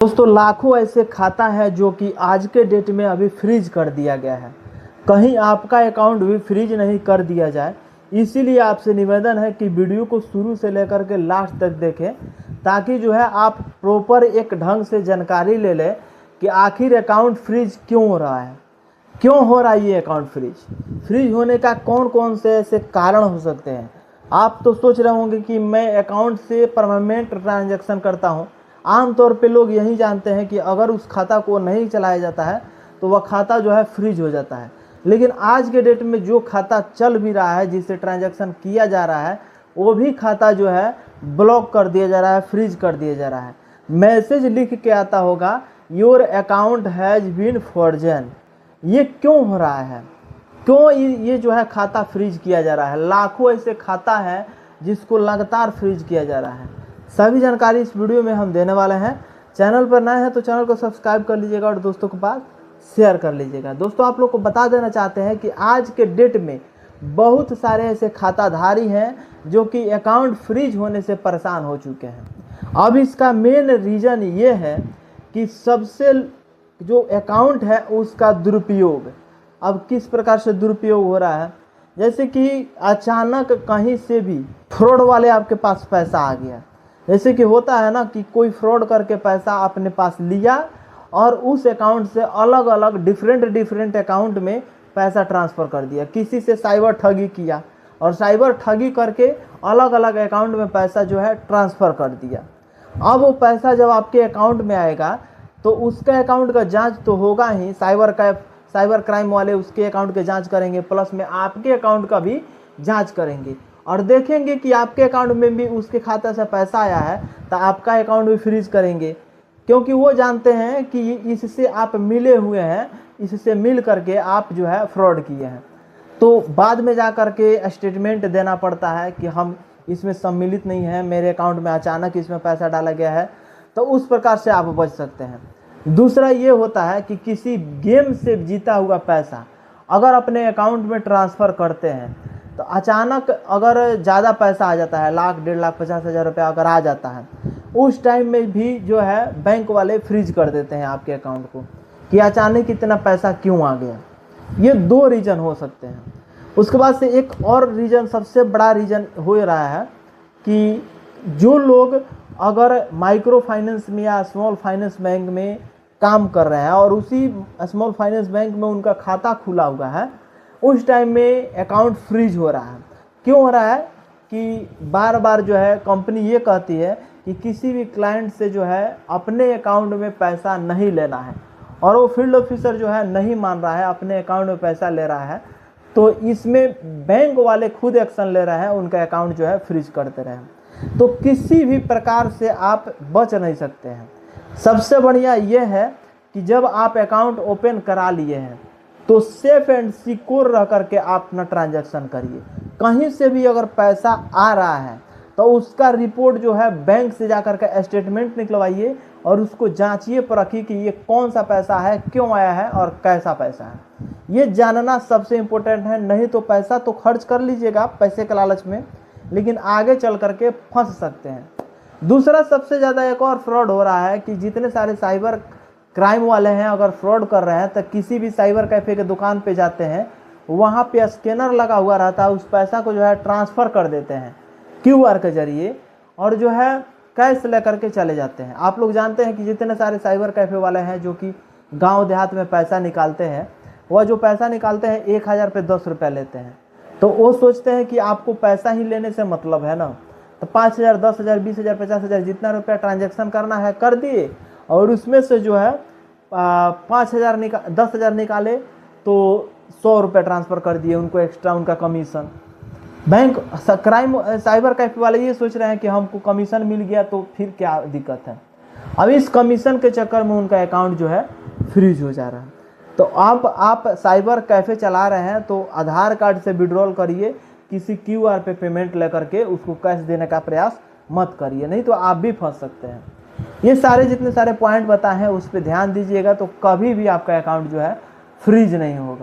दोस्तों लाखों ऐसे खाता है जो कि आज के डेट में अभी फ्रीज कर दिया गया है। कहीं आपका अकाउंट भी फ्रीज नहीं कर दिया जाए, इसीलिए आपसे निवेदन है कि वीडियो को शुरू से लेकर के लास्ट तक देखें, ताकि जो है आप प्रॉपर एक ढंग से जानकारी ले लें कि आखिर अकाउंट फ्रीज क्यों हो रहा है, क्यों हो रहा है ये अकाउंट फ्रीज होने का कौन कौन से ऐसे कारण हो सकते हैं। आप तो सोच रहे होंगे कि मैं अकाउंट से परमानेंट ट्रांजैक्शन करता हूँ। आमतौर पे लोग यही जानते हैं कि अगर उस खाता को नहीं चलाया जाता है तो वह खाता जो है फ्रीज हो जाता है। लेकिन आज के डेट में जो खाता चल भी रहा है, जिससे ट्रांजैक्शन किया जा रहा है, वो भी खाता जो है ब्लॉक कर दिया जा रहा है, फ्रीज कर दिया जा रहा है। मैसेज लिख के आता होगा your account has been frozen. ये क्यों हो रहा है, क्यों ये जो है खाता फ्रीज किया जा रहा है। लाखों ऐसे खाता है जिसको लगातार फ्रीज किया जा रहा है। सभी जानकारी इस वीडियो में हम देने वाले हैं। चैनल पर नए हैं तो चैनल को सब्सक्राइब कर लीजिएगा और दोस्तों के पास शेयर कर लीजिएगा। दोस्तों आप लोग को बता देना चाहते हैं कि आज के डेट में बहुत सारे ऐसे खाताधारी हैं जो कि अकाउंट फ्रीज होने से परेशान हो चुके हैं। अब इसका मेन रीज़न ये है कि सबसे जो अकाउंट है उसका दुरुपयोग। अब किस प्रकार से दुरुपयोग हो रहा है, जैसे कि अचानक कहीं से भी फ्रॉड वाले आपके पास पैसा आ गया। जैसे कि होता है ना कि कोई फ्रॉड करके पैसा अपने पास लिया और उस अकाउंट से अलग अलग डिफरेंट अकाउंट में पैसा ट्रांसफ़र कर दिया। किसी से साइबर ठगी किया और साइबर ठगी करके अलग अलग अकाउंट में पैसा जो है ट्रांसफ़र कर दिया। अब वो पैसा जब आपके अकाउंट में आएगा तो उसके अकाउंट का जांच तो होगा ही, साइबर क्राइम वाले उसके अकाउंट के जांच करेंगे, प्लस में आपके अकाउंट का भी जांच करेंगे और देखेंगे कि आपके अकाउंट में भी उसके खाते से पैसा आया है तो आपका अकाउंट भी फ्रीज करेंगे, क्योंकि वो जानते हैं कि इससे आप मिले हुए हैं, इससे मिल करके आप जो है फ्रॉड किए हैं। तो बाद में जा कर के स्टेटमेंट देना पड़ता है कि हम इसमें सम्मिलित नहीं हैं, मेरे अकाउंट में अचानक इसमें पैसा डाला गया है। तो उस प्रकार से आप बच सकते हैं। दूसरा ये होता है कि किसी गेम से जीता हुआ पैसा अगर अपने अकाउंट में ट्रांसफ़र करते हैं तो अचानक अगर ज़्यादा पैसा आ जाता है, लाख, 1.5 लाख, 50,000 रुपया अगर आ जाता है, उस टाइम में भी जो है बैंक वाले फ्रीज कर देते हैं आपके अकाउंट को कि अचानक इतना पैसा क्यों आ गया। ये 2 रीज़न हो सकते हैं। उसके बाद से एक और रीज़न, सबसे बड़ा रीज़न हो रहा है कि जो लोग अगर माइक्रो फाइनेंस में या स्मॉल फाइनेंस बैंक में काम कर रहे हैं और उसी स्मॉल फाइनेंस बैंक में उनका खाता खुला हुआ है, उस टाइम में अकाउंट फ्रीज हो रहा है। क्यों हो रहा है कि बार बार जो है कंपनी ये कहती है कि किसी भी क्लाइंट से जो है अपने अकाउंट में पैसा नहीं लेना है और वो फील्ड ऑफिसर जो है नहीं मान रहा है, अपने अकाउंट में पैसा ले रहा है, तो इसमें बैंक वाले खुद एक्शन ले रहे हैं, उनका अकाउंट जो है फ्रीज करते रहे। तो किसी भी प्रकार से आप बच नहीं सकते हैं। सबसे बढ़िया ये है कि जब आप अकाउंट ओपन करा लिए हैं तो सेफ एंड सिक्योर रह करके आप अपना ट्रांजैक्शन करिए। कहीं से भी अगर पैसा आ रहा है तो उसका रिपोर्ट जो है बैंक से जाकर के स्टेटमेंट निकलवाइए और उसको जांचिए, परखिए कि ये कौन सा पैसा है, क्यों आया है और कैसा पैसा है। ये जानना सबसे इम्पोर्टेंट है। नहीं तो पैसा तो खर्च कर लीजिएगा पैसे के लालच में, लेकिन आगे चल करके फंस सकते हैं। दूसरा सबसे ज़्यादा एक और फ्रॉड हो रहा है कि जितने सारे साइबर क्राइम वाले हैं अगर फ्रॉड कर रहे हैं तो किसी भी साइबर कैफ़े के दुकान पे जाते हैं, वहाँ पे स्कैनर लगा हुआ रहता है, उस पैसा को जो है ट्रांसफ़र कर देते हैं QR के ज़रिए और जो है कैश लेकर के चले जाते हैं। आप लोग जानते हैं कि जितने सारे साइबर कैफ़े वाले हैं जो कि गांव देहात में पैसा निकालते हैं, वह जो पैसा निकालते हैं 1,000 पे 10 रुपया लेते हैं। तो वो सोचते हैं कि आपको पैसा ही लेने से मतलब है ना, तो 5,000, 10,000, 20,000, 50,000 जितना रुपया ट्रांजैक्शन करना है कर दिए और उसमें से जो है 5,000 10,000 निकाले तो 100 रुपये ट्रांसफ़र कर दिए उनको एक्स्ट्रा, उनका commission. Bank crime cyber cafe वाले ये सोच रहे हैं कि हमको कमीशन मिल गया तो फिर क्या दिक्कत है। अब इस कमीशन के चक्कर में उनका अकाउंट जो है फ्रीज हो जा रहा है। तो आप साइबर कैफ़े चला रहे हैं तो आधार कार्ड से विड्रॉल करिए, किसी QR पे पेमेंट लेकर के उसको कैश देने का प्रयास मत करिए, नहीं तो आप भी फंस सकते हैं। ये सारे जितने सारे पॉइंट बताए हैं उस पर ध्यान दीजिएगा तो कभी भी आपका अकाउंट जो है फ्रीज नहीं होगा।